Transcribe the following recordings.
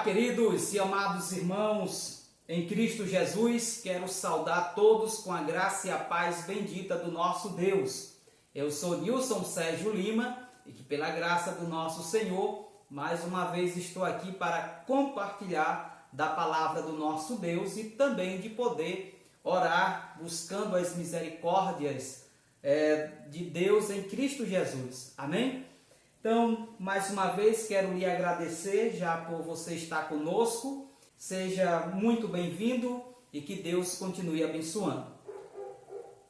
queridos e amados irmãos, em Cristo Jesus, quero saudar todos com a graça e a paz bendita do nosso Deus. Eu sou Nilson Sérgio Lima e que pela graça do nosso Senhor, mais uma vez estou aqui para compartilhar da palavra do nosso Deus e também de poder orar buscando as misericórdias de Deus em Cristo Jesus. Amém? Então, mais uma vez, quero lhe agradecer já por você estar conosco. Seja muito bem-vindo e que Deus continue abençoando.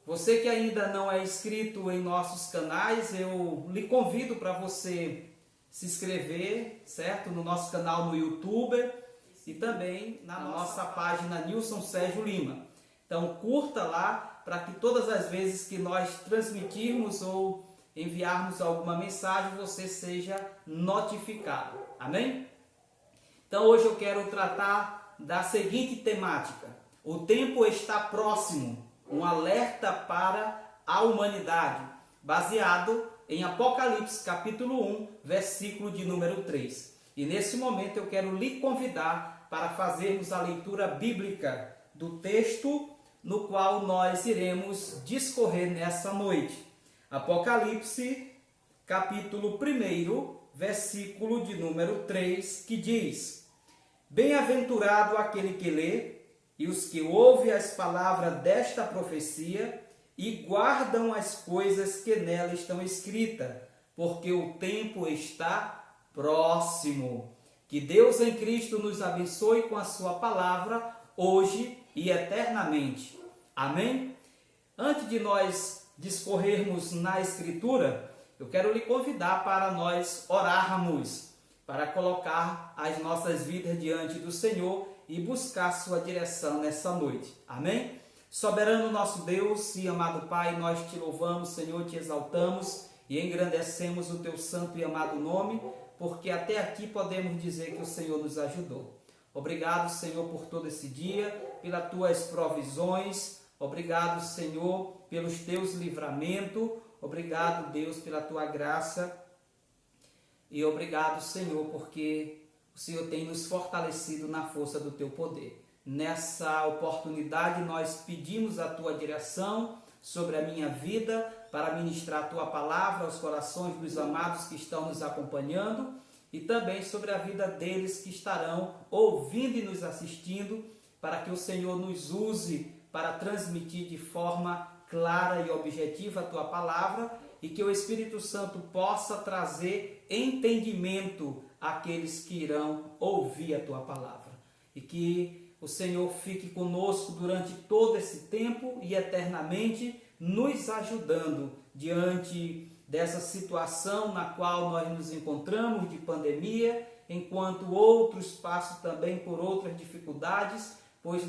Você que ainda não é inscrito em nossos canais, eu lhe convido para você se inscrever, certo? No nosso canal no YouTube e também na nossa página Nilson Sérgio Lima. Então, curta lá para que todas as vezes que nós transmitirmos ou enviarmos alguma mensagem, você seja notificado. Amém? Então hoje eu quero tratar da seguinte temática: o tempo está próximo, um alerta para a humanidade, baseado em Apocalipse capítulo 1, versículo de número 3. E nesse momento eu quero lhe convidar para fazermos a leitura bíblica do texto no qual nós iremos discorrer nessa noite. Apocalipse, capítulo 1, versículo de número 3, que diz: Bem-aventurado aquele que lê, e os que ouvem as palavras desta profecia, e guardam as coisas que nela estão escritas, porque o tempo está próximo. Que Deus em Cristo nos abençoe com a sua palavra, hoje e eternamente. Amém? Antes de nós discorrermos na Escritura, eu quero lhe convidar para nós orarmos, para colocar as nossas vidas diante do Senhor e buscar sua direção nessa noite. Amém? Soberano nosso Deus e amado Pai, nós te louvamos, Senhor, te exaltamos e engrandecemos o teu santo e amado nome, porque até aqui podemos dizer que o Senhor nos ajudou. Obrigado, Senhor, por todo esse dia, pelas tuas provisões. Obrigado, Senhor, pelos teus livramentos. Obrigado, Deus, pela tua graça. E obrigado, Senhor, porque o Senhor tem nos fortalecido na força do teu poder. Nessa oportunidade, nós pedimos a tua direção sobre a minha vida, para ministrar a tua palavra aos corações dos amados que estão nos acompanhando e também sobre a vida deles que estarão ouvindo e nos assistindo, para que o Senhor nos use para transmitir de forma clara e objetiva a tua palavra e que o Espírito Santo possa trazer entendimento àqueles que irão ouvir a tua palavra. E que o Senhor fique conosco durante todo esse tempo e eternamente nos ajudando diante dessa situação na qual nós nos encontramos de pandemia, enquanto outros passam também por outras dificuldades, pois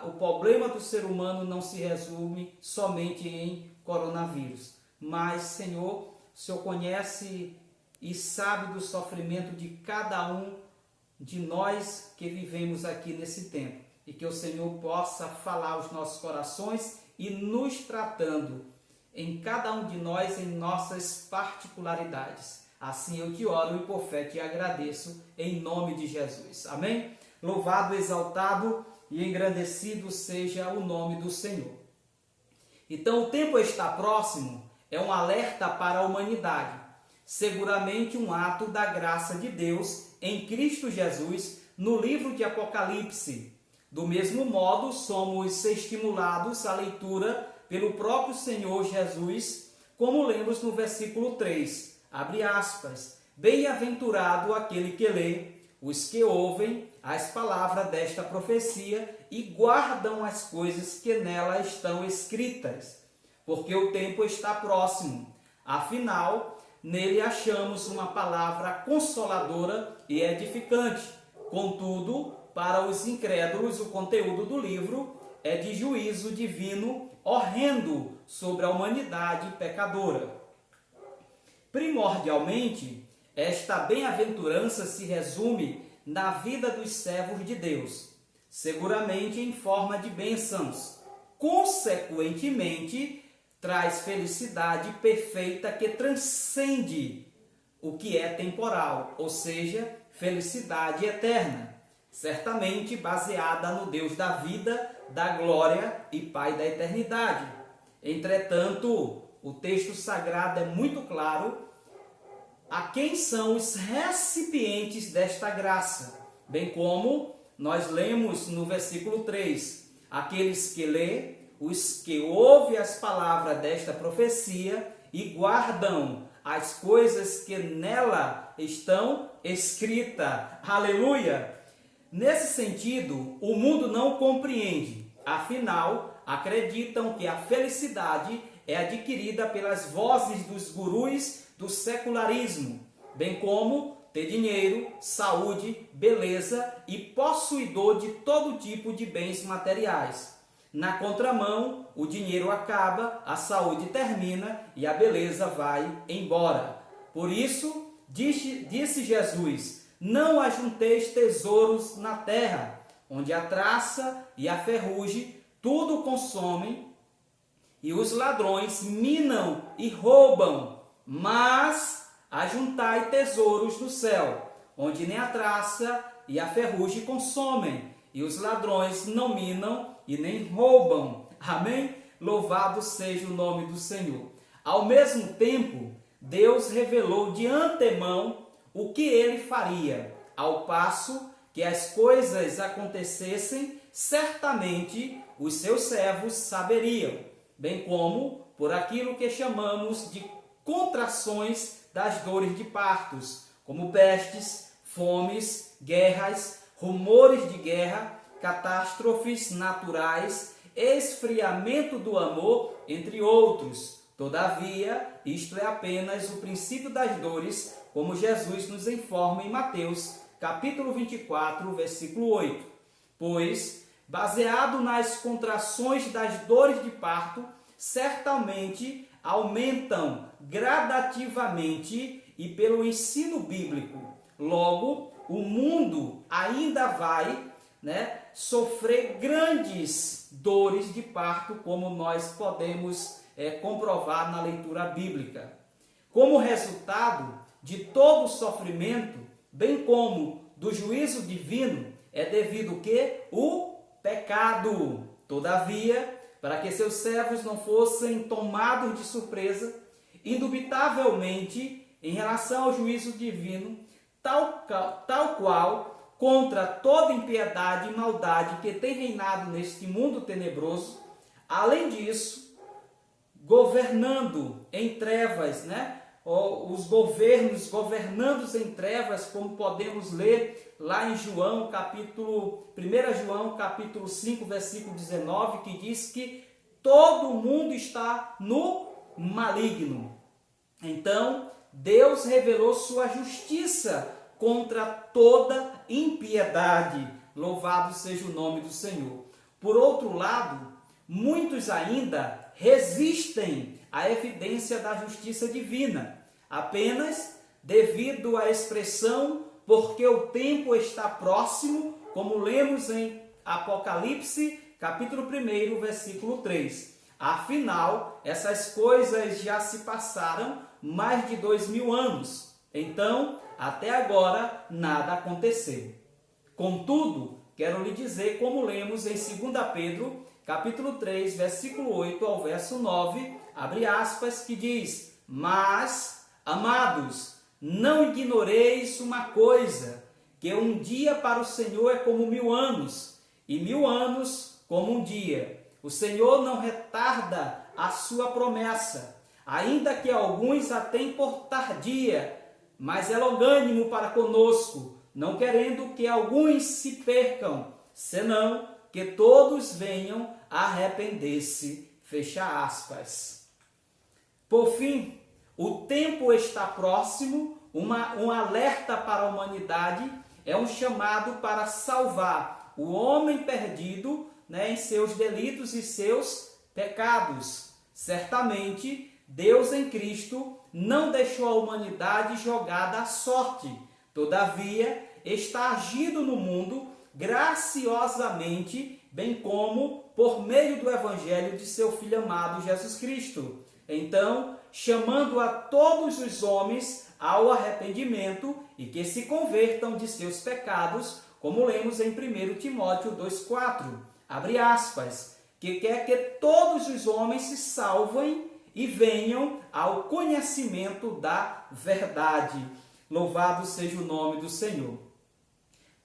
o problema do ser humano não se resume somente em coronavírus. Mas, Senhor, o Senhor conhece e sabe do sofrimento de cada um de nós que vivemos aqui nesse tempo. E que o Senhor possa falar aos nossos corações e nos tratando em cada um de nós em nossas particularidades. Assim eu te oro e por fé te agradeço em nome de Jesus. Amém? Louvado, exaltado e engrandecido seja o nome do Senhor. Então o tempo está próximo, é um alerta para a humanidade. Seguramente um ato da graça de Deus em Cristo Jesus no livro de Apocalipse. Do mesmo modo, somos estimulados à leitura pelo próprio Senhor Jesus, como lemos no versículo 3, abre aspas, Bem-aventurado aquele que lê, os que ouvem as palavras desta profecia e guardam as coisas que nela estão escritas, porque o tempo está próximo. Afinal, nele achamos uma palavra consoladora e edificante. Contudo, para os incrédulos, o conteúdo do livro é de juízo divino horrendo sobre a humanidade pecadora. Primordialmente, esta bem-aventurança se resume na vida dos servos de Deus, seguramente em forma de bênçãos. Consequentemente, traz felicidade perfeita que transcende o que é temporal, ou seja, felicidade eterna, certamente baseada no Deus da vida, da glória e Pai da eternidade. Entretanto, o texto sagrado é muito claro a quem são os recipientes desta graça, bem como nós lemos no versículo 3, aqueles que lê, os que ouvem as palavras desta profecia e guardam as coisas que nela estão escritas. Aleluia! Nesse sentido, o mundo não compreende, afinal, acreditam que a felicidade é adquirida pelas vozes dos gurus do secularismo, bem como ter dinheiro, saúde, beleza e possuidor de todo tipo de bens materiais. Na contramão, o dinheiro acaba, a saúde termina e a beleza vai embora. Por isso, disse Jesus, não ajunteis tesouros na terra, onde a traça e a ferrugem tudo consomem, e os ladrões minam e roubam, mas ajuntai tesouros no céu, onde nem a traça e a ferrugem consomem, e os ladrões não minam e nem roubam. Amém? Louvado seja o nome do Senhor. Ao mesmo tempo, Deus revelou de antemão o que ele faria, ao passo que as coisas acontecessem, certamente os seus servos saberiam, bem como por aquilo que chamamos de contrações das dores de partos, como pestes, fomes, guerras, rumores de guerra, catástrofes naturais, esfriamento do amor, entre outros. Todavia, isto é apenas o princípio das dores, como Jesus nos informa em Mateus, capítulo 24, versículo 8. Pois, baseado nas contrações das dores de parto, certamente aumentam gradativamente e pelo ensino bíblico. Logo, o mundo ainda vai, sofrer grandes dores de parto, como nós podemos comprovar na leitura bíblica. Como resultado de todo o sofrimento, bem como do juízo divino, é devido o quê? O pecado. Todavia, para que seus servos não fossem tomados de surpresa, indubitavelmente, em relação ao juízo divino, tal qual contra toda impiedade e maldade que tem reinado neste mundo tenebroso, além disso, governando em trevas, os governos governando em trevas, como podemos ler lá em João, 1 João, capítulo 5, versículo 19, que diz que todo mundo está no maligno. Então, Deus revelou sua justiça contra toda impiedade. Louvado seja o nome do Senhor. Por outro lado, muitos ainda resistem à evidência da justiça divina, apenas devido à expressão porque o tempo está próximo, como lemos em Apocalipse, capítulo 1, versículo 3. Afinal, essas coisas já se passaram mais de 2000 anos. Então, até agora, nada aconteceu. Contudo, quero lhe dizer, como lemos em 2 Pedro, capítulo 3, versículo 8 ao verso 9, abre aspas, que diz: mas, amados, não ignoreis uma coisa, que um dia para o Senhor é como 1000 anos, e 1000 anos como um dia. O Senhor não retarda a sua promessa, ainda que alguns a tenham por tardia, mas é longânimo para conosco, não querendo que alguns se percam, senão que todos venham a arrepender-se. Fecha aspas. Por fim, o tempo está próximo, um alerta para a humanidade, é um chamado para salvar o homem perdido, em seus delitos e seus pecados. Certamente, Deus em Cristo não deixou a humanidade jogada à sorte. Todavia, está agindo no mundo graciosamente, bem como por meio do Evangelho de seu Filho amado Jesus Cristo. Então, chamando a todos os homens ao arrependimento e que se convertam de seus pecados, como lemos em 1 Timóteo 2,4, abre aspas, que quer que todos os homens se salvem e venham ao conhecimento da verdade. Louvado seja o nome do Senhor.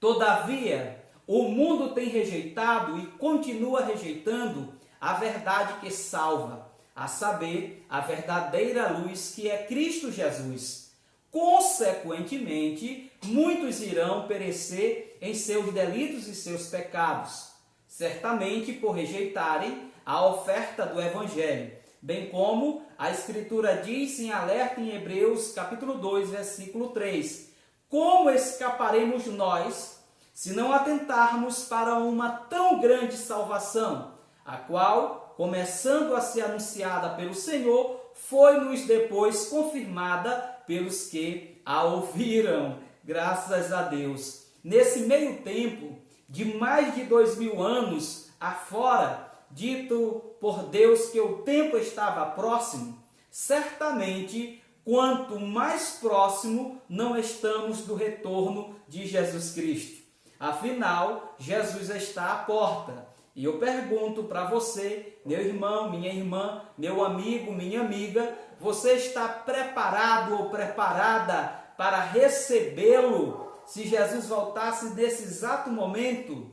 Todavia, o mundo tem rejeitado e continua rejeitando a verdade que salva, a saber, a verdadeira luz que é Cristo Jesus. Consequentemente, muitos irão perecer em seus delitos e seus pecados, certamente por rejeitarem a oferta do Evangelho, bem como a Escritura diz em alerta em Hebreus capítulo 2, versículo 3. Como escaparemos nós, se não atentarmos para uma tão grande salvação, a qual, começando a ser anunciada pelo Senhor, foi-nos depois confirmada pelos que a ouviram. Graças a Deus. Nesse meio tempo, de mais de 2000 anos afora, dito por Deus que o tempo estava próximo, certamente, quanto mais próximo não estamos do retorno de Jesus Cristo. Afinal, Jesus está à porta. E eu pergunto para você, meu irmão, minha irmã, meu amigo, minha amiga, você está preparado ou preparada para recebê-lo se Jesus voltasse nesse exato momento?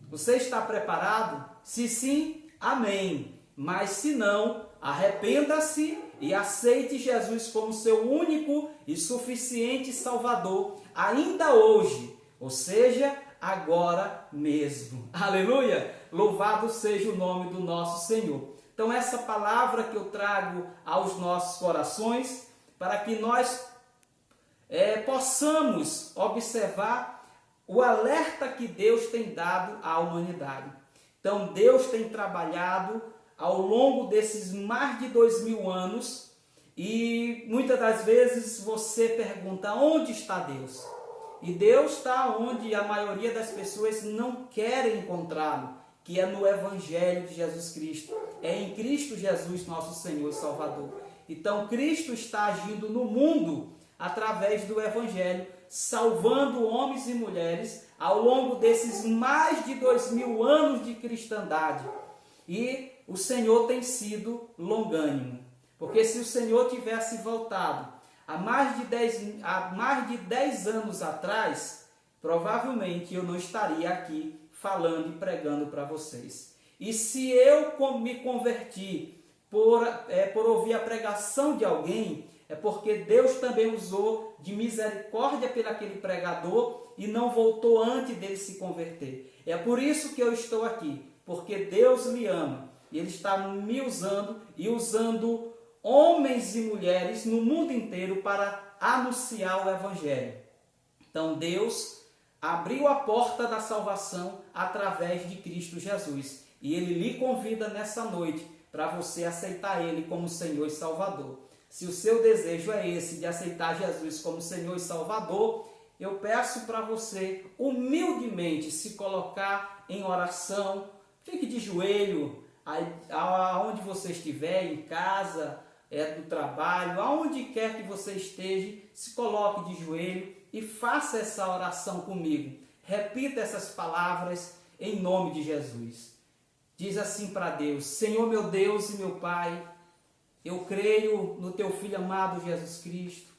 Você está preparado? Se sim, amém. Mas se não, arrependa-se e aceite Jesus como seu único e suficiente Salvador, ainda hoje, ou seja, agora mesmo. Aleluia! Louvado seja o nome do nosso Senhor. Então essa palavra que eu trago aos nossos corações, para que nós possamos observar o alerta que Deus tem dado à humanidade. Então Deus tem trabalhado ao longo desses mais de 2000 anos e muitas das vezes você pergunta, onde está Deus? E Deus está onde a maioria das pessoas não querem encontrá-lo, que é no Evangelho de Jesus Cristo. É em Cristo Jesus, nosso Senhor e Salvador. Então Cristo está agindo no mundo através do Evangelho, salvando homens e mulheres ao longo desses mais de 2000 anos de cristandade. E o Senhor tem sido longânimo, porque se o Senhor tivesse voltado há mais de 10 anos atrás, provavelmente eu não estaria aqui falando e pregando para vocês. E se eu me converti por ouvir a pregação de alguém, é porque Deus também usou de misericórdia pelo aquele pregador e não voltou antes dele se converter. É por isso que eu estou aqui, porque Deus me ama e Ele está me usando e usando homens e mulheres no mundo inteiro para anunciar o Evangelho. Então Deus abriu a porta da salvação através de Cristo Jesus. E Ele lhe convida nessa noite para você aceitar Ele como Senhor e Salvador. Se o seu desejo é esse, de aceitar Jesus como Senhor e Salvador, eu peço para você humildemente se colocar em oração. Fique de joelho, aonde você estiver, em casa, do trabalho, aonde quer que você esteja, se coloque de joelho e faça essa oração comigo. Repita essas palavras em nome de Jesus. Diz assim para Deus: Senhor meu Deus e meu Pai, eu creio no Teu Filho amado Jesus Cristo.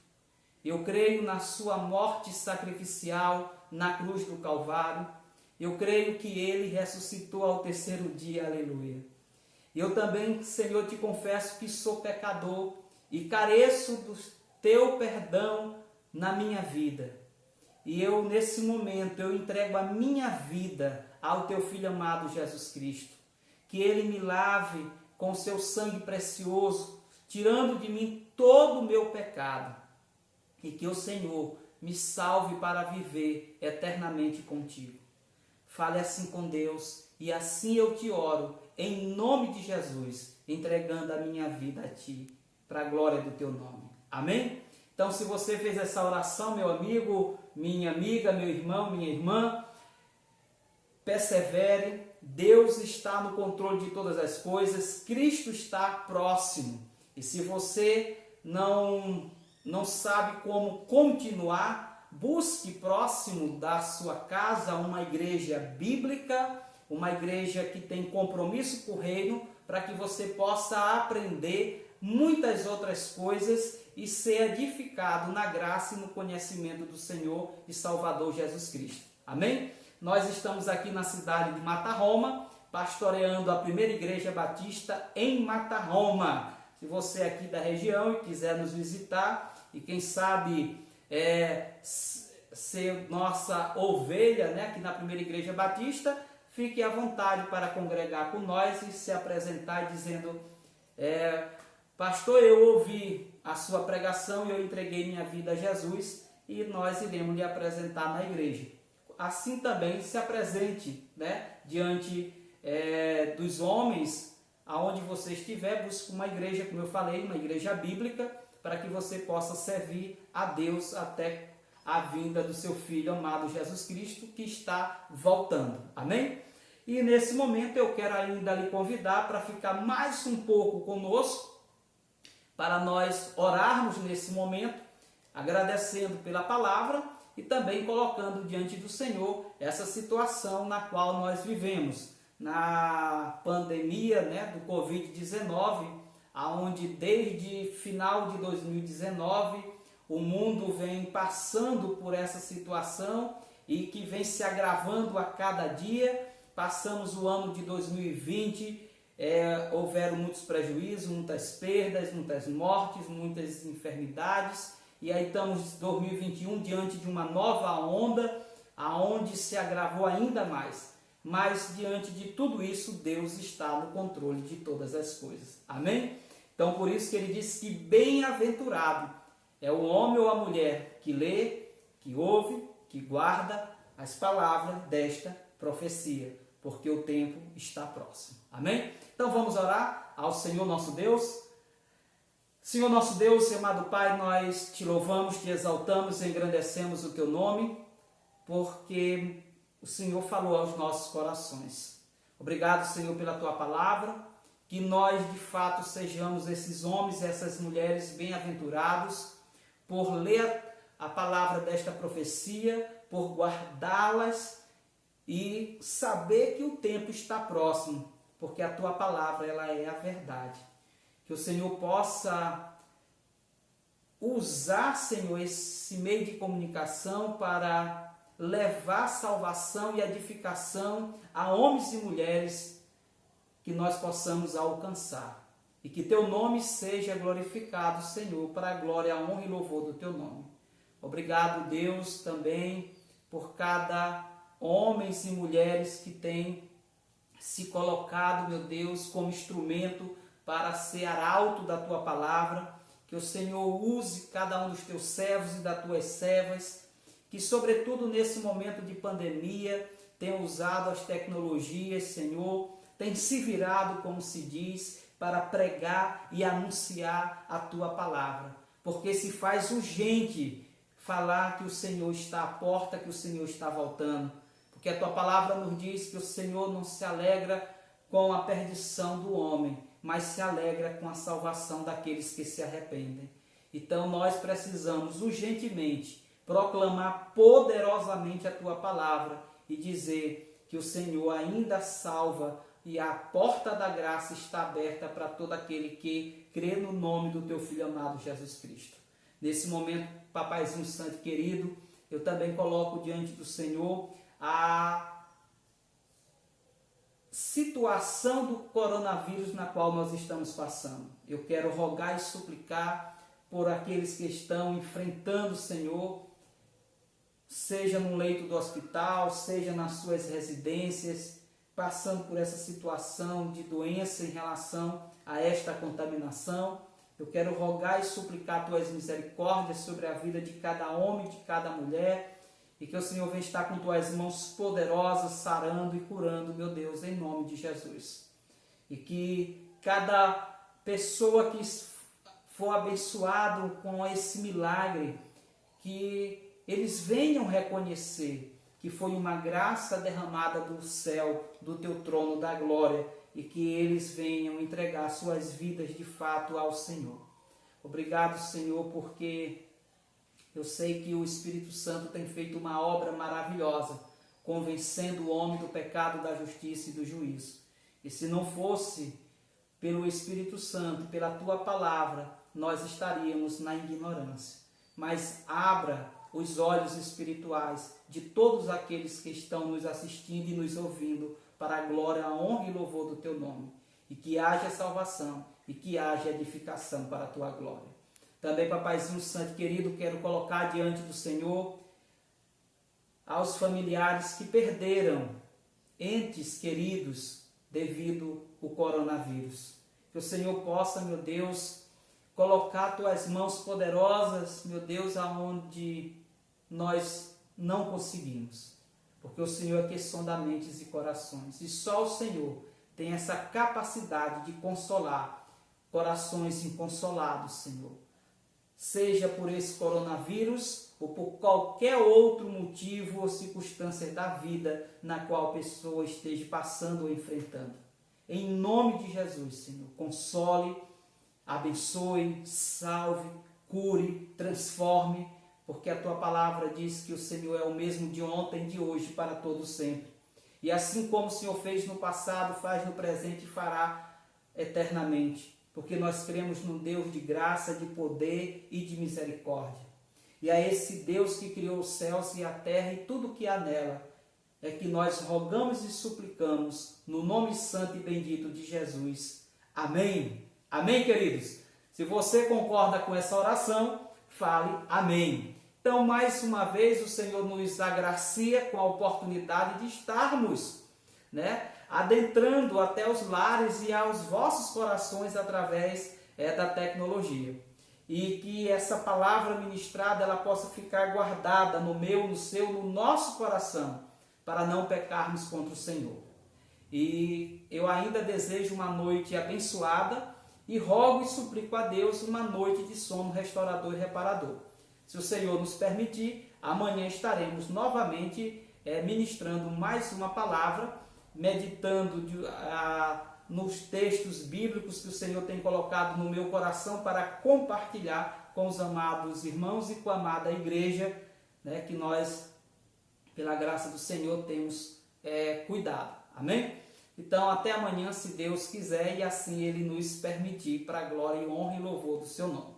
Eu creio na Sua morte sacrificial na cruz do Calvário. Eu creio que Ele ressuscitou ao terceiro dia. Aleluia. Eu também, Senhor, te confesso que sou pecador e careço do Teu perdão na minha vida. E eu, nesse momento, eu entrego a minha vida ao Teu Filho amado Jesus Cristo. Que Ele me lave com o Seu sangue precioso, tirando de mim todo o meu pecado. E que o Senhor me salve para viver eternamente contigo. Fale assim com Deus e assim eu te oro, em nome de Jesus, entregando a minha vida a Ti, para a glória do Teu nome. Amém? Então, se você fez essa oração, meu amigo, minha amiga, meu irmão, minha irmã, persevere. Deus está no controle de todas as coisas. Cristo está próximo. E se você não não sabe como continuar, busque próximo da sua casa uma igreja bíblica, uma igreja que tem compromisso com o reino, para que você possa aprender muitas outras coisas e ser edificado na graça e no conhecimento do Senhor e Salvador Jesus Cristo. Amém? Nós estamos aqui na cidade de Matarroma, pastoreando a primeira igreja batista em Matarroma. Se você é aqui da região e quiser nos visitar e quem sabe ser nossa ovelha, né, aqui na primeira igreja batista, fique à vontade para congregar com nós e se apresentar dizendo: pastor, eu ouvi a sua pregação e eu entreguei minha vida a Jesus e nós iremos lhe apresentar na igreja. Assim também se apresente, né, diante dos homens, aonde você estiver, busque uma igreja, como eu falei, uma igreja bíblica, para que você possa servir a Deus até a vinda do seu Filho amado Jesus Cristo, que está voltando. Amém? E nesse momento eu quero ainda lhe convidar para ficar mais um pouco conosco, para nós orarmos nesse momento, agradecendo pela palavra e também colocando diante do Senhor essa situação na qual nós vivemos, na pandemia, né, do Covid-19, aonde desde final de 2019 o mundo vem passando por essa situação e que vem se agravando a cada dia. Passamos o ano de 2020, houveram muitos prejuízos, muitas perdas, muitas mortes, muitas enfermidades, e aí estamos em 2021 diante de uma nova onda, aonde se agravou ainda mais. Mas diante de tudo isso, Deus está no controle de todas as coisas. Amém? Então por isso que ele diz que bem-aventurado é o homem ou a mulher que lê, que ouve, que guarda as palavras desta profecia, porque o tempo está próximo. Amém? Então vamos orar ao Senhor nosso Deus. Senhor nosso Deus, amado Pai, nós te louvamos, te exaltamos e engrandecemos o teu nome, porque o Senhor falou aos nossos corações. Obrigado, Senhor, pela tua palavra, que nós de fato sejamos esses homens e essas mulheres bem-aventurados por ler a palavra desta profecia, por guardá-las e saber que o tempo está próximo, porque a tua palavra ela é a verdade. Que o Senhor possa usar, Senhor, esse meio de comunicação para levar salvação e edificação a homens e mulheres que nós possamos alcançar. E que teu nome seja glorificado, Senhor, para a glória, a honra e louvor do teu nome. Obrigado, Deus, também por cada homens e mulheres que têm se colocado, meu Deus, como instrumento para ser arauto da tua palavra. Que o Senhor use cada um dos teus servos e das tuas servas, que sobretudo nesse momento de pandemia tenham usado as tecnologias, Senhor, tem se virado, como se diz, para pregar e anunciar a tua palavra, porque se faz urgente falar que o Senhor está à porta, que o Senhor está voltando, porque a tua palavra nos diz que o Senhor não se alegra com a perdição do homem, mas se alegra com a salvação daqueles que se arrependem. Então nós precisamos urgentemente proclamar poderosamente a tua palavra e dizer que o Senhor ainda salva e a porta da graça está aberta para todo aquele que crê no nome do teu Filho amado Jesus Cristo. Nesse momento, Papaizinho Santo querido, eu também coloco diante do Senhor a situação do coronavírus na qual nós estamos passando. Eu quero rogar e suplicar por aqueles que estão enfrentando, Senhor, seja no leito do hospital, seja nas suas residências, passando por essa situação de doença em relação a esta contaminação. Eu quero rogar e suplicar tuas misericórdias sobre a vida de cada homem, de cada mulher, e que o Senhor venha estar com tuas mãos poderosas, sarando e curando, meu Deus, em nome de Jesus. E que cada pessoa que for abençoado com esse milagre, que eles venham reconhecer que foi uma graça derramada do céu, do teu trono da glória, e que eles venham entregar suas vidas de fato ao Senhor. Obrigado, Senhor, porque eu sei que o Espírito Santo tem feito uma obra maravilhosa, convencendo o homem do pecado, da justiça e do juízo. E se não fosse pelo Espírito Santo, pela Tua palavra, nós estaríamos na ignorância. Mas abra os olhos espirituais de todos aqueles que estão nos assistindo e nos ouvindo para a glória, a honra e louvor do Teu nome. E que haja salvação e que haja edificação para a Tua glória. Também, Papaizinho Santo querido, quero colocar diante do Senhor aos familiares que perderam entes queridos devido ao coronavírus. Que o Senhor possa, meu Deus, colocar Tuas mãos poderosas, meu Deus, aonde nós não conseguimos. Porque o Senhor é que sonda mentes e corações. E só o Senhor tem essa capacidade de consolar corações inconsolados, Senhor. Seja por esse coronavírus ou por qualquer outro motivo ou circunstância da vida na qual a pessoa esteja passando ou enfrentando. Em nome de Jesus, Senhor, console, abençoe, salve, cure, transforme, porque a Tua palavra diz que o Senhor é o mesmo de ontem e de hoje para todo sempre. E assim como o Senhor fez no passado, faz no presente e fará eternamente. Porque nós cremos num Deus de graça, de poder e de misericórdia. E a esse Deus que criou os céus e a terra e tudo que há nela, é que nós rogamos e suplicamos no nome santo e bendito de Jesus. Amém. Amém, queridos? Se você concorda com essa oração, fale amém. Então, mais uma vez, o Senhor nos agracia com a oportunidade de estarmos, adentrando até os lares e aos vossos corações através da tecnologia. E que essa palavra ministrada ela possa ficar guardada no meu, no seu, no nosso coração, para não pecarmos contra o Senhor. E eu ainda desejo uma noite abençoada e rogo e suplico a Deus uma noite de sono restaurador e reparador. Se o Senhor nos permitir, amanhã estaremos novamente ministrando mais uma palavra, meditando nos textos bíblicos que o Senhor tem colocado no meu coração para compartilhar com os amados irmãos e com a amada igreja, que nós, pela graça do Senhor, temos cuidado. Amém? Então, até amanhã, se Deus quiser, e assim Ele nos permitir, para a glória, honra e louvor do Seu nome.